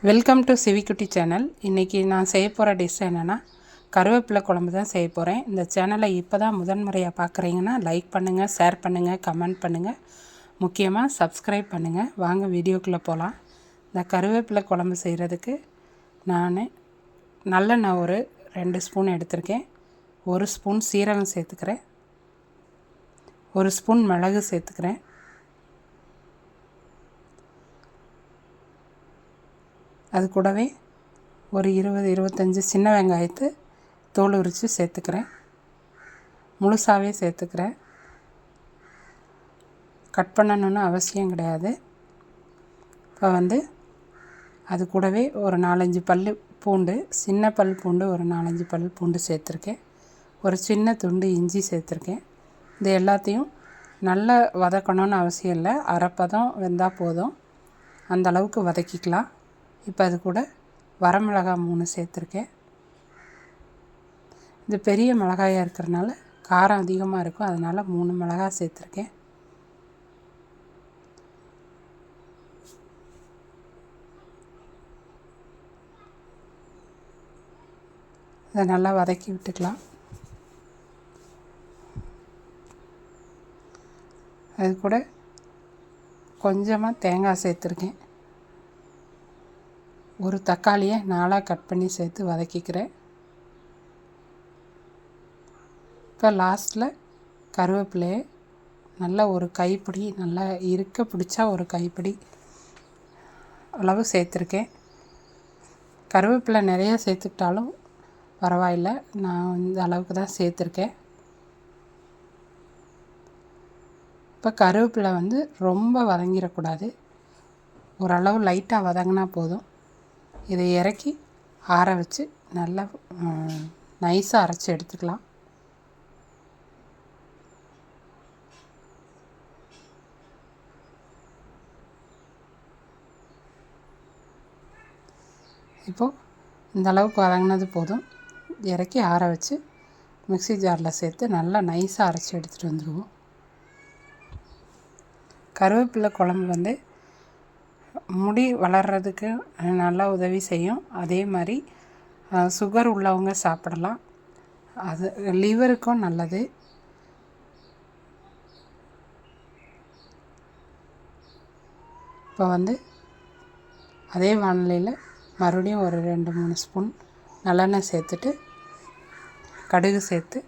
Welcome to சிவிக்குட்டி channel. இன்றைக்கி நான் செய்ய போகிற டிஷ் என்னென்னா கருவேப்பிலை குழம்பு தான் செய்ய போகிறேன். இந்த சேனலை இப்போ தான் முதன்முறையாக பார்க்குறீங்கன்னா லைக் பண்ணுங்கள், ஷேர் பண்ணுங்கள், கமெண்ட் பண்ணுங்கள், முக்கியமாக சப்ஸ்கிரைப் பண்ணுங்கள். வாங்க வீடியோக்குள்ளே போகலாம். இந்த கருவேப்பிலை குழம்பு செய்கிறதுக்கு நான் நல்லெண்ணெய் ஒரு 2 ஸ்பூன் எடுத்திருக்கேன். 1 ஸ்பூன் சீரகம் சேர்த்துக்கிறேன், 1 ஸ்பூன் மிளகு சேர்த்துக்கிறேன், அது கூடவே ஒரு 20-25 சின்ன வெங்காயத்தை தோல் உரித்து சேர்த்துக்கிறேன். முழுசாகவே சேர்த்துக்கிறேன், கட் பண்ணணுன்னு அவசியம் கிடையாது. இப்போ அது கூடவே ஒரு 4-5 பல் பூண்டு, சின்ன பல் பூண்டு ஒரு 4-5 பல் பூண்டு சேர்த்துருக்கேன். ஒரு சின்ன துண்டு இஞ்சி சேர்த்துருக்கேன். இது எல்லாத்தையும் நல்லா வதக்கணும்னு அவசியம் இல்லை, அரைப்பதம் வெந்தால் போதும், அந்த அளவுக்கு வதக்கிக்கலாம். இப்போ அது கூட வரமிளகாய் 3 சேர்த்துருக்கேன். இது பெரிய மிளகாயாக இருக்கிறனால காரம் அதிகமாக இருக்கும், அதனால் 3 மிளகாய் சேர்த்துருக்கேன். இதை நல்லா வதக்கி விட்டுக்கலாம். அது கூட கொஞ்சமாக தேங்காய் சேர்த்துருக்கேன். ஒரு தக்காளியை 4 கட் பண்ணி சேர்த்து வதக்கிக்கிறேன். இப்போ லாஸ்ட்டில் கருவேப்பிலையை நல்லா ஒரு கைப்பிடி, நல்லா இருக்க பிடிச்சா ஒரு கைப்பிடி அளவு சேர்த்துருக்கேன். கருவேப்பிலை நிறைய சேர்த்துக்கிட்டாலும் பரவாயில்லை, நான் இந்த அளவுக்கு தான் சேர்த்துருக்கேன். இப்போ கருவேப்பிலை ரொம்ப வதங்கிடக்கூடாது, ஓரளவு லைட்டாக வதங்கினா போதும். இதை இறக்கி ஆற வச்சு நல்லா நைஸாக அரைச்சி எடுத்துக்கலாம். இப்போது இந்த அளவுக்கு வதங்கினது போதும். இறக்கி ஆற வச்சு மிக்ஸி ஜாரில் சேர்த்து நல்லா நைஸாக அரைச்சி எடுத்துகிட்டு வந்துடுவோம். கருவேப்பிலை குழம்பு முடி வளர்கிறதுக்கு நல்லா உதவி செய்யும். அதே மாதிரி சுகர் உள்ளவங்க சாப்பிடலாம், அது லிவருக்கும் நல்லது. இப்போ அதே வானிலையில் மறுபடியும் ஒரு 2-3 ஸ்பூன் நல்லெண்ணெய் சேர்த்துட்டு கடுகு சேர்த்து,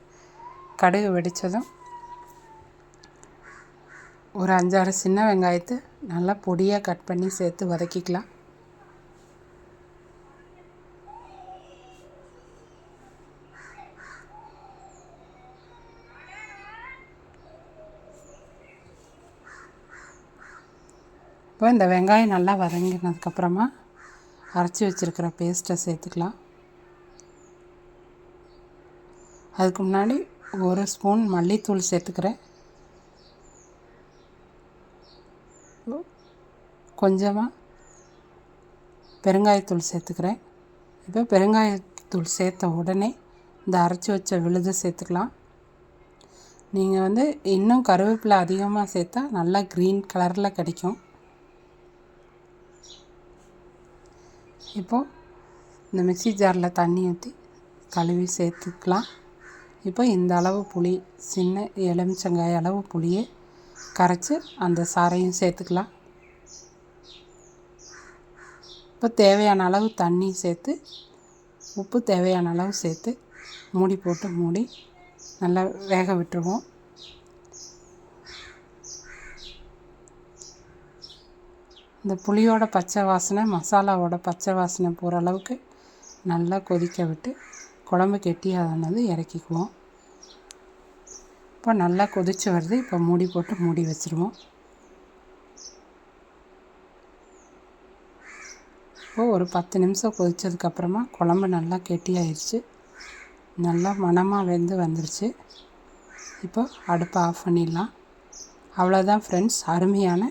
கடுகு வெடித்ததும் ஒரு 5-6 சின்ன வெங்காயத்தை நல்லா பொடியாக கட் பண்ணி சேர்த்து வதக்கிக்கலாம். இப்போ இந்த வெங்காயம் நல்லா வதங்கினதுக்கப்புறமா அரைச்சி வச்சுருக்கிற பேஸ்ட்டை சேர்த்துக்கலாம். அதுக்கு முன்னாடி 1 ஸ்பூன் மல்லித்தூள் சேர்த்துக்கிறேன், கொஞ்சமாக பெருங்காயத்தூள் சேர்த்துக்கிறேன். இப்போ பெருங்காயத்தூள் சேர்த்த உடனே இந்த அரைச்சி வச்ச விழுதை சேர்த்துக்கலாம். நீங்கள் இன்னும் கருவேப்பிலை அதிகமாக சேர்த்தா நல்லா க்ரீன் கலரில் கிடைக்கும். இப்போது இந்த மிக்ஸி ஜாரில் தண்ணி ஊற்றி கழுவி சேர்த்துக்கலாம். இப்போ இந்த அளவு புளி, சின்ன எலுமிச்சங்காய் அளவு புளியை கரைச்சி அந்த சாறையும் சேர்த்துக்கலாம். இப்போ தேவையான அளவு தண்ணி சேர்த்து, உப்பு தேவையான அளவு சேர்த்து மூடி போட்டு மூடி நல்லா வேக விட்டுருவோம். இந்த புளியோட பச்சை வாசனை, மசாலாவோட பச்சை வாசனை போகிற அளவுக்கு நல்லா கொதிக்க விட்டு குழம்பு கெட்டியானது இறக்கிக்குவோம். இப்போ நல்லா கொதித்து வருது. இப்போ மூடி போட்டு மூடி வச்சுருவோம். இப்போது ஒரு 10 நிமிஷம் கொதித்ததுக்கப்புறமா குழம்பு நல்லா கெட்டியாயிடுச்சு, நல்லா மணமாக வெந்து வந்துருச்சு. இப்போ அடுப்பை ஆஃப் பண்ணிடலாம். அவ்வளோதான் ஃப்ரெண்ட்ஸ், அருமையான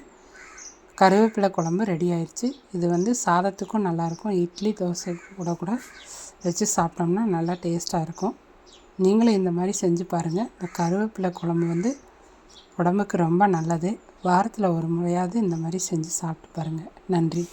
கருவேப்பிலை குழம்பு ரெடி ஆயிடுச்சு. இது சாதத்துக்கும் நல்லாயிருக்கும், இட்லி தோசை கூட வச்சு சாப்பிட்டோம்னா நல்லா டேஸ்ட்டாக இருக்கும். நீங்களும் இந்த மாதிரி செஞ்சு பாருங்கள். இந்த கருவேப்பிலை குழம்பு உடம்புக்கு ரொம்ப நல்லது. வாரத்தில் ஒரு முறையாவது இந்த மாதிரி செஞ்சு சாப்பிட்டு பாருங்கள். நன்றி.